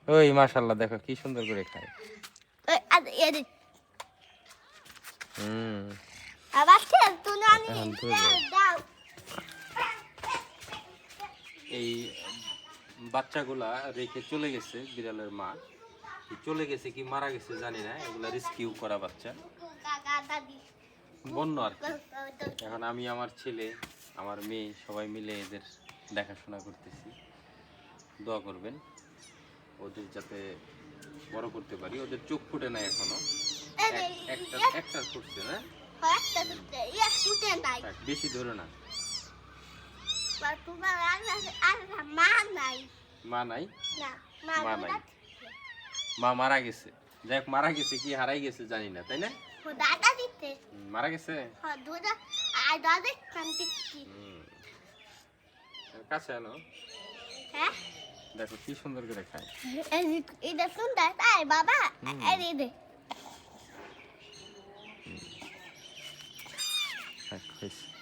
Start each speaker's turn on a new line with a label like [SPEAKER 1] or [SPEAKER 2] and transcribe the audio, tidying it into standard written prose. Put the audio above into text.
[SPEAKER 1] ওই মাশাআল্লাহ দেখো কি সুন্দর করে খায়। এই বাচ্চাগুলা রেখে চলে গেছে বিড়ালের মা, চলে গেছে কি মারা গেছে জানি না, এগুলা রেস্কিউ করা বাচ্চা বন্য আর কি। এখন আমি আমার ছেলে আমার মেয়ে সবাই মিলে এদের দেখাশোনা করতেছি। দোয়া করবেন ওদের যাতে বড় করতে পারি। ওদের চোখ ফুটে না এখনো, একটা ফুটছে না, বেশি ধরে না। মা নাই, মা নাই, মা মারা গেছে। যাই হোক মারা গেছে কি হারাই গেছে জানি না, তাই না? মারা গেছে কাছে আনো। দেখো কি সুন্দর করে খায়।
[SPEAKER 2] এটা সুন্দর তাই বাবা,
[SPEAKER 1] খাইছে।